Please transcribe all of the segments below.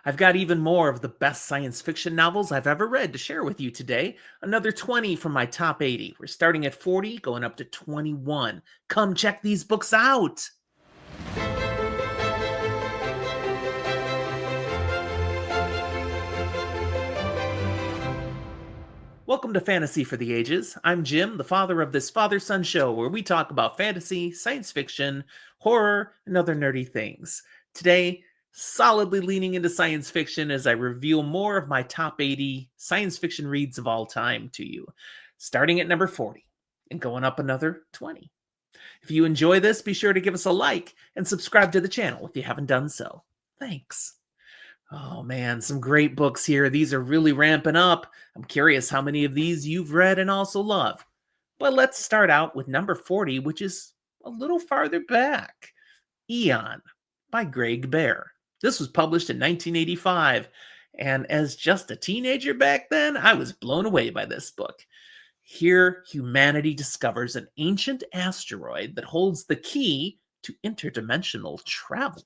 I've got even more of the best science fiction novels I've ever read to share with you today. Another 20 from my top 80. We're starting at 40, going up to 21. Come check these books out. Welcome to Fantasy for the Ages. I'm Jim, the father of this father son show where we talk about fantasy, science fiction, horror, and other nerdy things. Today, solidly leaning into science fiction as I reveal more of my top 80 science fiction reads of all time to you, starting at number 40 and going up another 20. If you enjoy this, be sure to give us a like and subscribe to the channel if you haven't done so. Thanks. Oh man, some great books here. These are really ramping up. I'm curious how many of these you've read and also love. But let's start out with number 40, which is a little farther back. Eon by Greg Bear. This was published in 1985, and as just a teenager back then, I was blown away by this book. Here, humanity discovers an ancient asteroid that holds the key to interdimensional travel.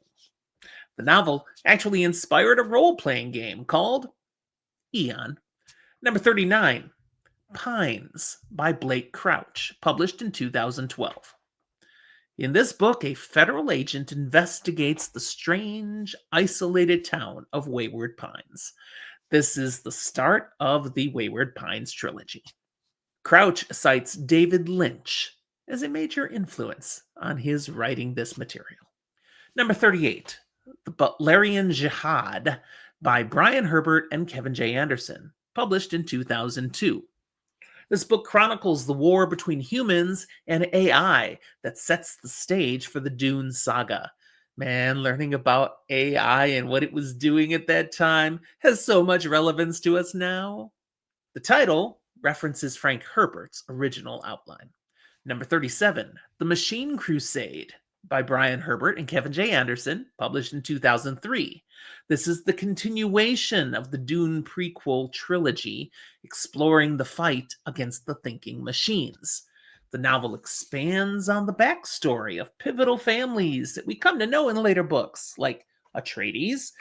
The novel actually inspired a role-playing game called Eon. Number 39, Pines by Blake Crouch, published in 2012. In this book, a federal agent investigates the strange, isolated town of Wayward Pines. This is the start of the Wayward Pines trilogy. Crouch cites David Lynch as a major influence on his writing this material. Number 38, The Butlerian Jihad by Brian Herbert and Kevin J. Anderson, published in 2002. This book chronicles the war between humans and AI that sets the stage for the Dune saga. Man, learning about AI and what it was doing at that time has so much relevance to us now. The title references Frank Herbert's original outline. Number 37, The Machine Crusade by Brian Herbert and Kevin J. Anderson, published in 2003. This is the continuation of the Dune prequel trilogy, exploring the fight against the thinking machines. The novel expands on the backstory of pivotal families that we come to know in later books, like Atreides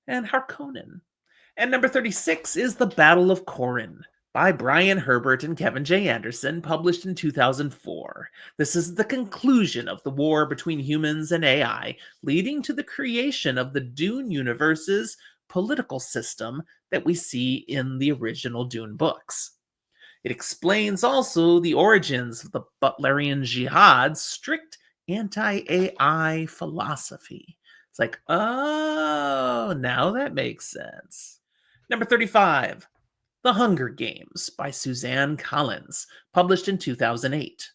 and Harkonnen. And number 36 is The Battle of Corrin by Brian Herbert and Kevin J. Anderson, published in 2004. This is the conclusion of the war between humans and AI, leading to the creation of the Dune universe's political system that we see in the original Dune books. It explains also the origins of the Butlerian Jihad's strict anti-AI philosophy. It's like, oh, now that makes sense. Number 35, The Hunger Games by Suzanne Collins, published in 2008.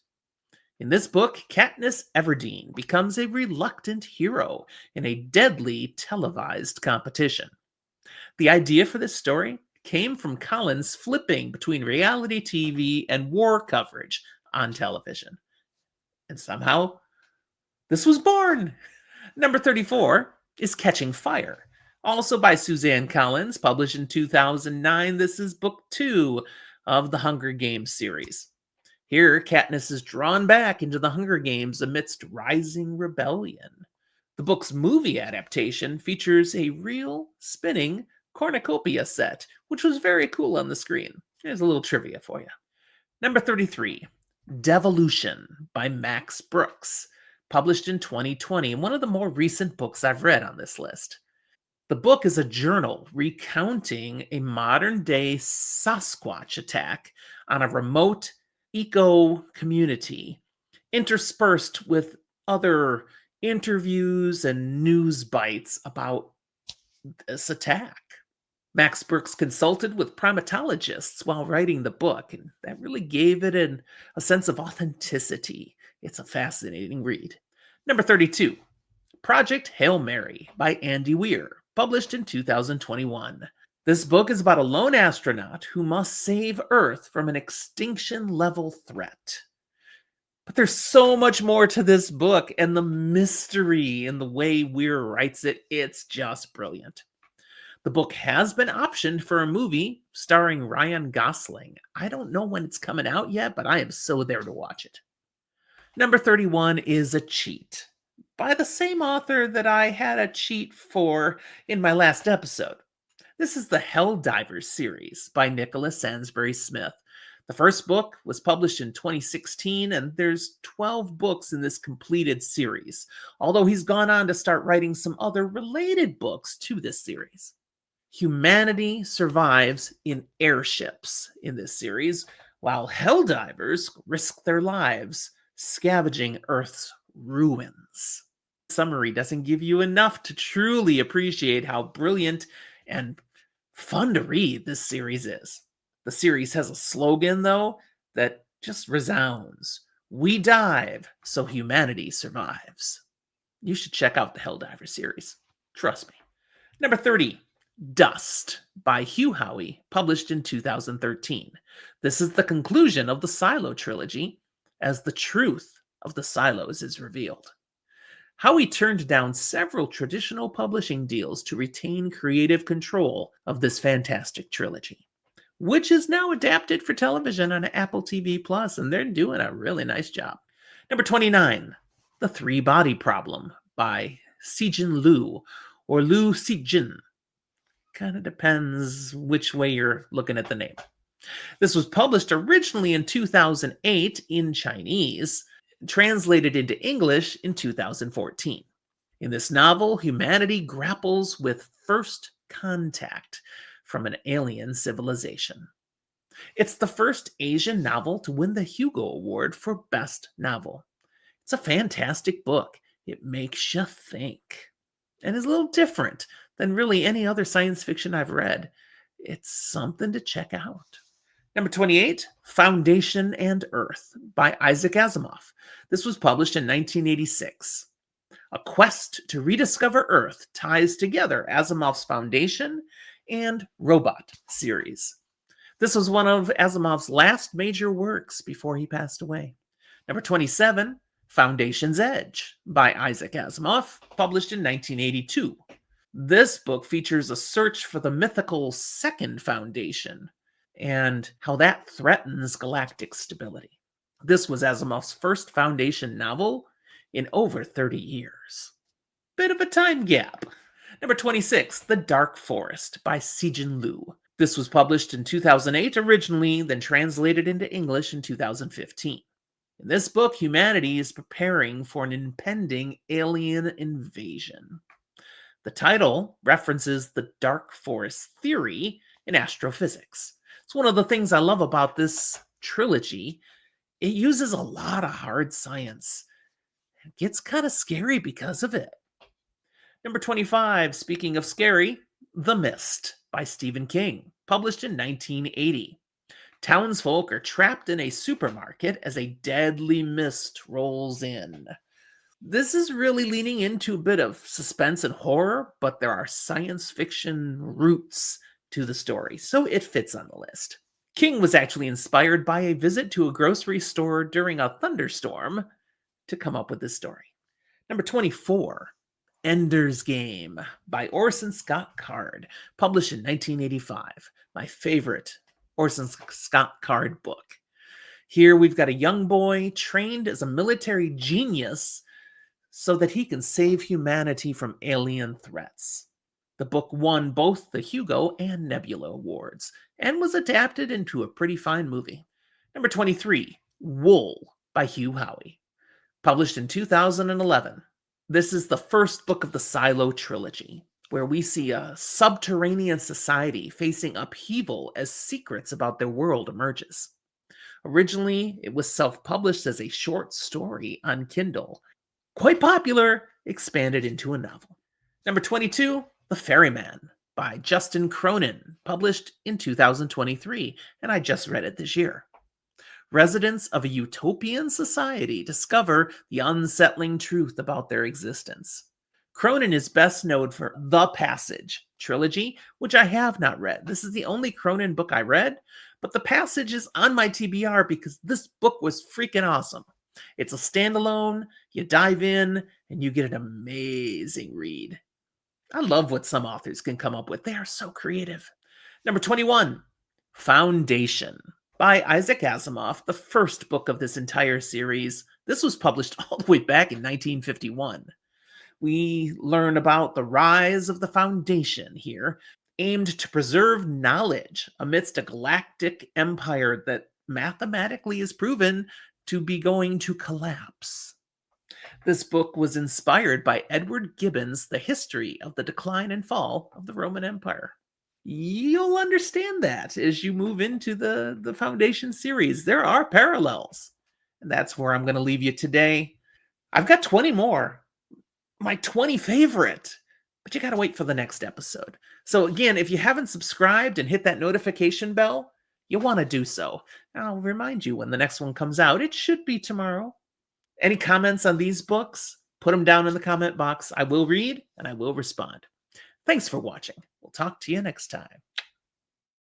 In this book, Katniss Everdeen becomes a reluctant hero in a deadly televised competition. The idea for this story came from Collins flipping between reality TV and war coverage on television. And somehow, this was born. Number 34 is Catching Fire, also by Suzanne Collins, published in 2009. This is book 2 of the Hunger Games series. Here, Katniss is drawn back into the Hunger Games amidst rising rebellion. The book's movie adaptation features a real spinning cornucopia set, which was very cool on the screen. Here's a little trivia for you. Number 33, Devolution by Max Brooks, published in 2020, and one of the more recent books I've read on this list. The book is a journal recounting a modern-day Sasquatch attack on a remote eco community, interspersed with other interviews and news bites about this attack. Max Brooks consulted with primatologists while writing the book, and that really gave it a sense of authenticity. It's a fascinating read. Number 32, Project Hail Mary by Andy Weir, published in 2021. This book is about a lone astronaut who must save Earth from an extinction-level threat. But there's so much more to this book, and the mystery in the way Weir writes it, it's just brilliant. The book has been optioned for a movie starring Ryan Gosling. I don't know when it's coming out yet, but I am so there to watch it. Number 31 is A Cheat by the same author that I had a cheat for in my last episode. This is the Helldivers series by Nicholas Sansbury Smith. The first book was published in 2016, and there's 12 books in this completed series, although he's gone on to start writing some other related books to this series. Humanity survives in airships in this series, while Helldivers risk their lives scavenging Earth's ruins. Summary doesn't give you enough to truly appreciate how brilliant and fun to read this series is. The series has a slogan, though, that just resounds: "We dive so humanity survives." You should check out the Helldiver series. Trust me. Number 30, Dust by Hugh Howey, published in 2013. This is the conclusion of the Silo trilogy, as the truth of the silos is revealed. Howey turned down several traditional publishing deals to retain creative control of this fantastic trilogy, which is now adapted for television on Apple TV Plus, and they're doing a really nice job. Number 29, The Three-Body Problem by Sijin Liu, or Liu Sijin. Kind of depends which way you're looking at the name. This was published originally in 2008 in Chinese, translated into English in 2014. In this novel, humanity grapples with first contact from an alien civilization. It's the first Asian novel to win the Hugo Award for Best Novel. It's a fantastic book. It makes you think, and is a little different than really any other science fiction I've read. It's something to check out. Number 28, Foundation and Earth by Isaac Asimov. This was published in 1986. A quest to rediscover Earth ties together Asimov's Foundation and Robot series. This was one of Asimov's last major works before he passed away. Number 27, Foundation's Edge by Isaac Asimov, published in 1982. This book features a search for the mythical Second Foundation and how that threatens galactic stability. This was Asimov's first Foundation novel in over 30 years. Bit of a time gap. Number 26, The Dark Forest by Sijin Liu. This was published in 2008 originally, then translated into English in 2015. In this book, humanity is preparing for an impending alien invasion. The title references the dark forest theory in astrophysics. It's one of the things I love about this trilogy. It uses a lot of hard science. It gets kind of scary because of it. Number 25, speaking of scary, The Mist by Stephen King, published in 1980. Townsfolk are trapped in a supermarket as a deadly mist rolls in. This is really leaning into a bit of suspense and horror, but there are science fiction roots to the story, so it fits on the list. King was actually inspired by a visit to a grocery store during a thunderstorm to come up with this story. Number 24, Ender's Game by Orson Scott Card, published in 1985. My favorite Orson Scott Card book. Here we've got a young boy trained as a military genius so that he can save humanity from alien threats. The book won both the Hugo and Nebula Awards and was adapted into a pretty fine movie. Number 23, Wool by Hugh Howey, published in 2011. This is the first book of the Silo trilogy, where we see a subterranean society facing upheaval as secrets about their world emerges. Originally, it was self-published as a short story on Kindle. Quite popular, expanded into a novel. Number 22, The Ferryman by Justin Cronin, published in 2023, and I just read it this year. Residents of a utopian society discover the unsettling truth about their existence. Cronin is best known for The Passage trilogy, which I have not read. This is the only Cronin book I read, but The Passage is on my TBR because this book was freaking awesome. It's a standalone, you dive in, and you get an amazing read. I love what some authors can come up with. They are so creative. Number 21, Foundation by Isaac Asimov, the first book of this entire series. This was published all the way back in 1951. We learn about the rise of the Foundation here, aimed to preserve knowledge amidst a galactic empire that mathematically is proven to be going to collapse. This book was inspired by Edward Gibbon's The History of the Decline and Fall of the Roman Empire. You'll understand that as you move into the Foundation series. There are parallels. And that's where I'm going to leave you today. I've got 20 more. My 20 favorite. But you got to wait for the next episode. So again, if you haven't subscribed and hit that notification bell, you want to do so. And I'll remind you when the next one comes out. It should be tomorrow. Any comments on these books? Put them down in the comment box. I will read and I will respond. Thanks for watching. We'll talk to you next time.